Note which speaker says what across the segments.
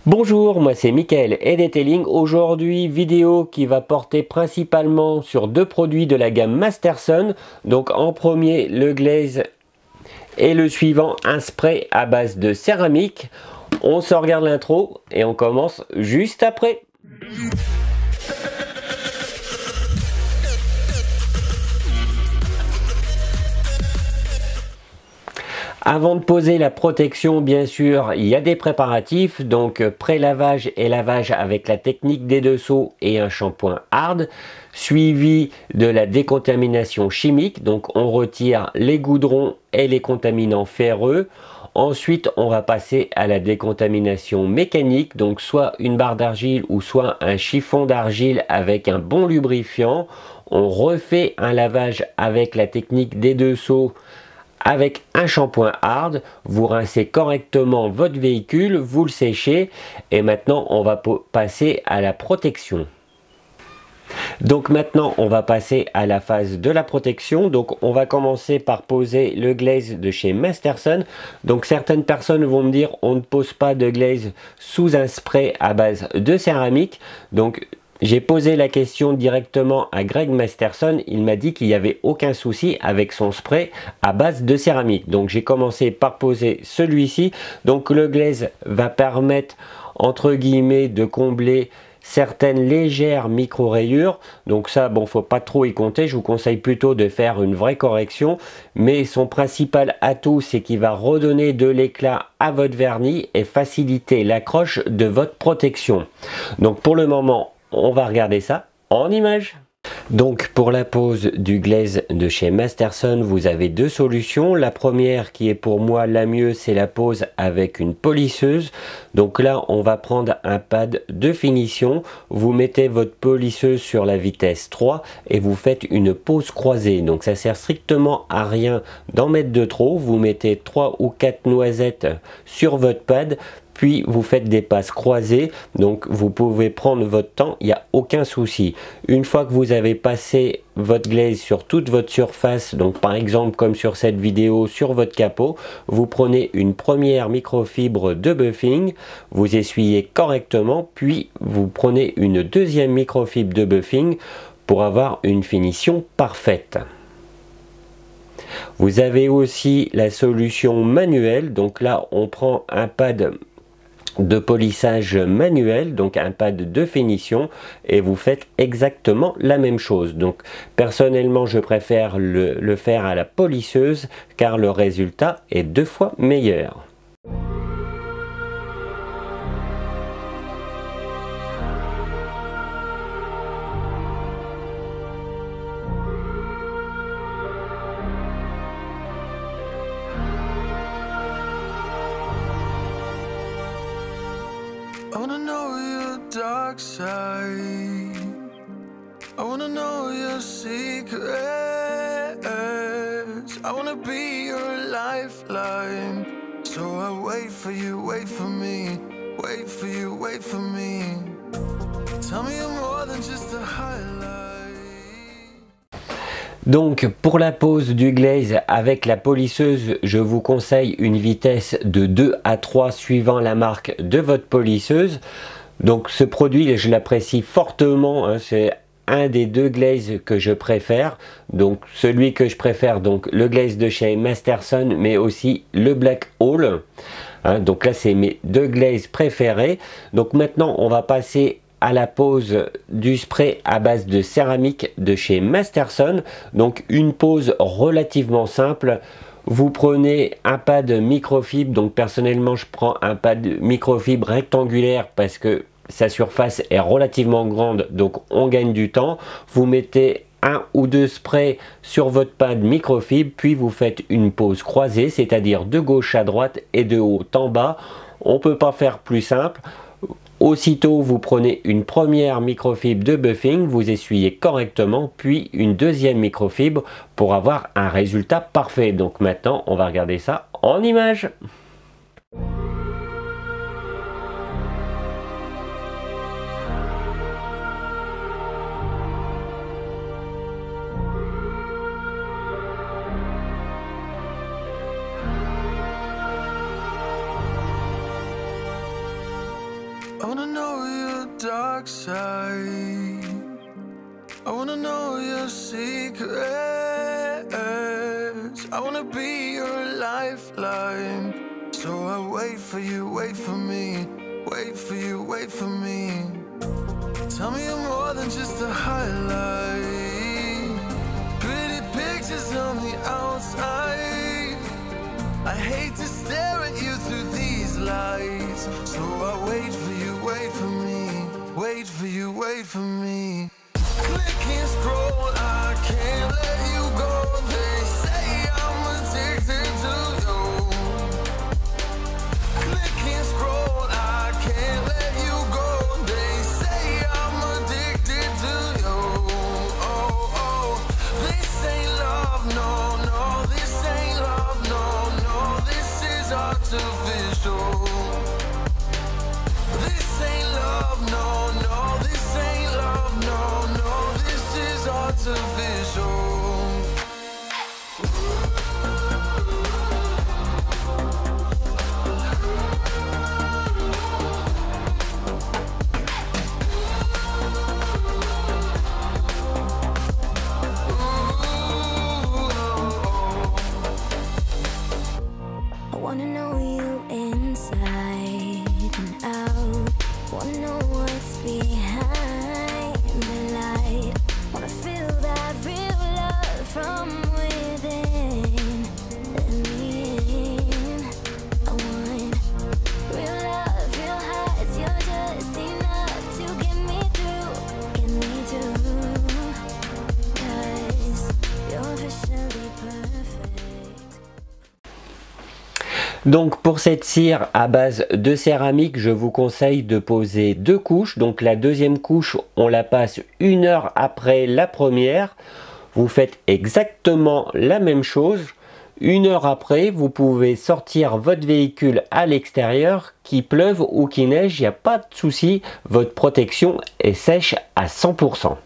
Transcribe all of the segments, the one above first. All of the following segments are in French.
Speaker 1: Bonjour, moi c'est Mickaël et Detailing. Aujourd'hui, vidéo qui va porter principalement sur deux produits de la gamme Masterson. Donc en premier, le glaze et le suivant, un spray à base de céramique. On se regarde l'intro et on commence juste après. Avant de poser la protection, bien sûr, il y a des préparatifs, donc pré-lavage et lavage avec la technique des deux seaux et un shampoing hard, suivi de la décontamination chimique, donc on retire les goudrons et les contaminants ferreux. Ensuite, on va passer à la décontamination mécanique, donc soit une barre d'argile ou soit un chiffon d'argile avec un bon lubrifiant. On refait un lavage avec la technique des deux seaux avec un shampoing hard, vous rincez correctement votre véhicule, vous le séchez et maintenant on va passer à la protection. Donc maintenant on va passer à la phase de la protection. Donc on va commencer par poser le glaze de chez Masterson. Donc certaines personnes vont me dire on ne pose pas de glaze sous un spray à base de céramique. Donc j'ai posé la question directement à Greg Masterson, il m'a dit qu'il n'y avait aucun souci avec son spray à base de céramique. Donc j'ai commencé par poser celui-ci. Donc le glaze va permettre entre guillemets de combler certaines légères micro-rayures. Donc ça, bon, faut pas trop y compter, je vous conseille plutôt de faire une vraie correction. Mais son principal atout, c'est qu'il va redonner de l'éclat à votre vernis et faciliter l'accroche de votre protection. Donc pour le moment, on va regarder ça en images. Donc pour la pose du glaze de chez Masterson, vous avez deux solutions. La première qui est pour moi la mieux, c'est la pose avec une polisseuse. Donc là, on va prendre un pad de finition. Vous mettez votre polisseuse sur la vitesse 3 et vous faites une pose croisée. Donc ça sert strictement à rien d'en mettre de trop. Vous mettez 3 ou 4 noisettes sur votre pad. Puis vous faites des passes croisées, donc vous pouvez prendre votre temps, il n'y a aucun souci. Une fois que vous avez passé votre glaze sur toute votre surface, donc par exemple comme sur cette vidéo sur votre capot, vous prenez une première microfibre de buffing, vous essuyez correctement, puis vous prenez une deuxième microfibre de buffing pour avoir une finition parfaite. Vous avez aussi la solution manuelle, donc là on prend un pad de polissage manuel, donc un pad de finition, et vous faites exactement la même chose. Donc personnellement je préfère le faire à la polisseuse car le résultat est 2 fois meilleur.
Speaker 2: I wanna know your dark side. I wanna know your secrets. I wanna be your lifeline. So I wait for you, wait for me. Wait for you, wait for me. Tell me you're more than just a highlight.
Speaker 1: Donc pour la pose du glaze avec la polisseuse, je vous conseille une vitesse de 2 à 3 suivant la marque de votre polisseuse. Donc ce produit, je l'apprécie fortement, hein, c'est un des deux glazes que je préfère. Donc celui que je préfère, donc le glaze de chez Masterson, mais aussi le Black Hole. Hein, donc là c'est mes deux glazes préférés. Donc maintenant on va passer à la pose du spray à base de céramique de chez Masterson. Donc une pose relativement simple. Vous prenez un pad microfibre, donc personnellement je prends un pad microfibre rectangulaire parce que sa surface est relativement grande, donc on gagne du temps. Vous mettez un ou deux sprays sur votre pad microfibre, puis vous faites une pose croisée, c'est-à-dire de gauche à droite et de haut en bas. On ne peut pas faire plus simple. Aussitôt, vous prenez une première microfibre de buffing, vous essuyez correctement, puis une deuxième microfibre pour avoir un résultat parfait. Donc maintenant, on va regarder ça en images.
Speaker 2: I wanna know your dark side. I wanna know your secrets. I wanna be your lifeline. So I wait for you, wait for me. Wait for you, wait for me. Tell me you're more than just a highlight. Pretty pictures on the outside. I hate to stare at you through these lights. So I wait for you, wait for me. Wait for you, wait for me. Click and scroll, I can't let you go. They say I'm addicted to you. Click and scroll, I can't let you go. They say I'm addicted to you. Oh, oh, this ain't love, no, no. This ain't love, no, no. This is artificial. This ain't love, no, no. This ain't love, no, no. This is artificial.
Speaker 3: I wanna know you inside and out. Wanna know what's behind the light. Wanna feel that real love from within. Let me in. I want real love, real hearts. You're just enough to get me through. 'Cause you're officially perfect.
Speaker 1: Donc pour cette cire à base de céramique, je vous conseille de poser 2 couches. Donc la deuxième couche, on la passe 1 heure après la première. Vous faites exactement la même chose. 1 heure après, vous pouvez sortir votre véhicule à l'extérieur, qu'il pleuve ou qu'il neige, il n'y a pas de souci, votre protection est sèche à 100%.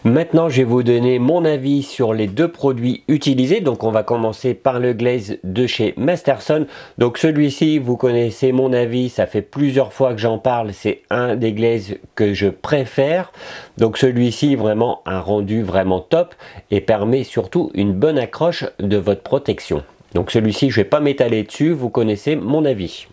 Speaker 1: Maintenant, je vais vous donner mon avis sur les 2 produits utilisés. Donc, on va commencer par le glaze de chez Masterson. Donc, celui-ci, vous connaissez mon avis. Ça fait plusieurs fois que j'en parle. C'est un des glazes que je préfère. Donc, celui-ci, vraiment un rendu vraiment top et permet surtout une bonne accroche de votre protection. Donc, celui-ci, je ne vais pas m'étaler dessus. Vous connaissez mon avis.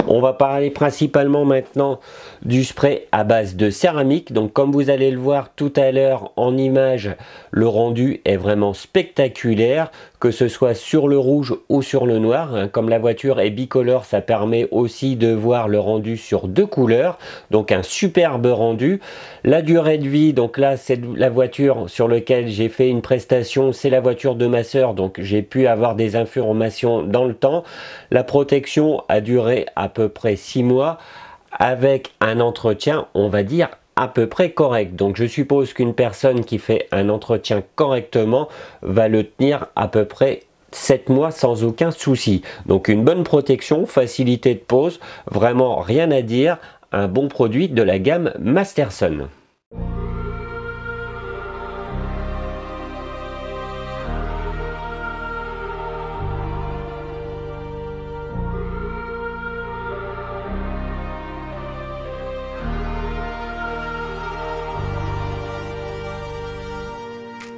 Speaker 1: On va parler principalement maintenant du spray à base de céramique. Donc comme vous allez le voir tout à l'heure en image, le rendu est vraiment spectaculaire, que ce soit sur le rouge ou sur le noir. Comme la voiture est bicolore, ça permet aussi de voir le rendu sur 2 couleurs. Donc un superbe rendu. La durée de vie, donc là c'est la voiture sur laquelle j'ai fait une prestation, c'est la voiture de ma soeur, donc j'ai pu avoir des informations dans le temps. La protection a duré à peu près 6 mois avec un entretien, on va dire, à peu près correct. Donc je suppose qu'une personne qui fait un entretien correctement va le tenir à peu près 7 mois sans aucun souci. Donc une bonne protection, facilité de pose, vraiment rien à dire, un bon produit de la gamme Masterson.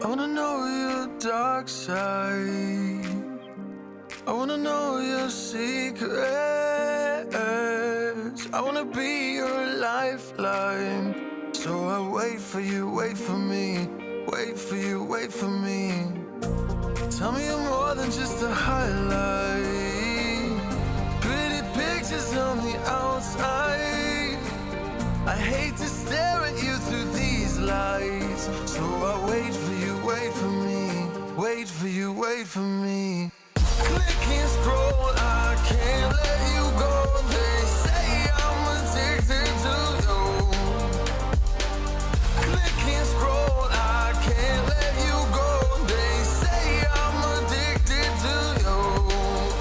Speaker 2: I wanna know your dark side. I wanna know your secrets. I wanna be your lifeline. So I wait for you, wait for me. Wait for you, wait for me. Tell me you're more than just a highlight. Pretty pictures on the outside. I hate to stare at you through these lights. So I wait for you, wait for me. Wait for you, wait for me. Click and scroll, I can't let you go. They say I'm addicted to you. Click and scroll, I can't let you go. They say I'm addicted to you.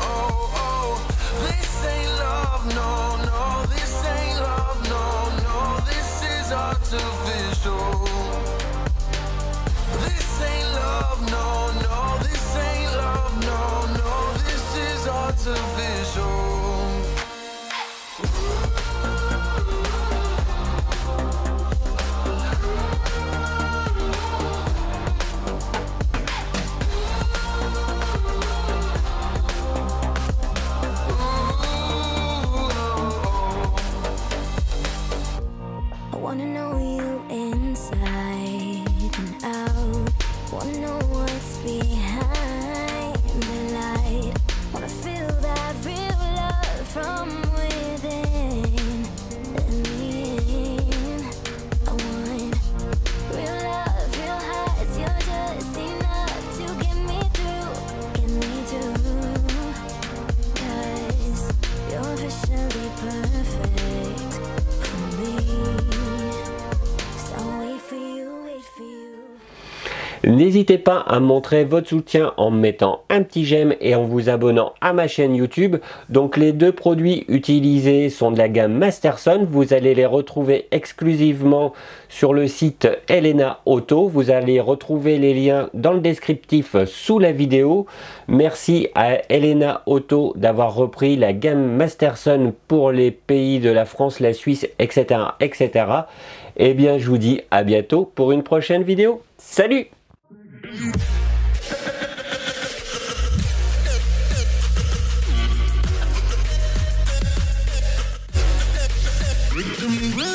Speaker 2: Oh, oh, this ain't love, no, no. This ain't love, no, no. This is artificial. This ain't love, no, no. This ain't love, no.
Speaker 1: N'hésitez pas à montrer votre soutien en mettant un petit j'aime et en vous abonnant à ma chaîne YouTube. Donc les deux produits utilisés sont de la gamme Masterson. Vous allez les retrouver exclusivement sur le site Elena Auto. Vous allez retrouver les liens dans le descriptif sous la vidéo. Merci à Elena Auto d'avoir repris la gamme Masterson pour les pays de la France, la Suisse, etc. etc. Et bien je vous dis à bientôt pour une prochaine vidéo. Salut!
Speaker 2: Rhythm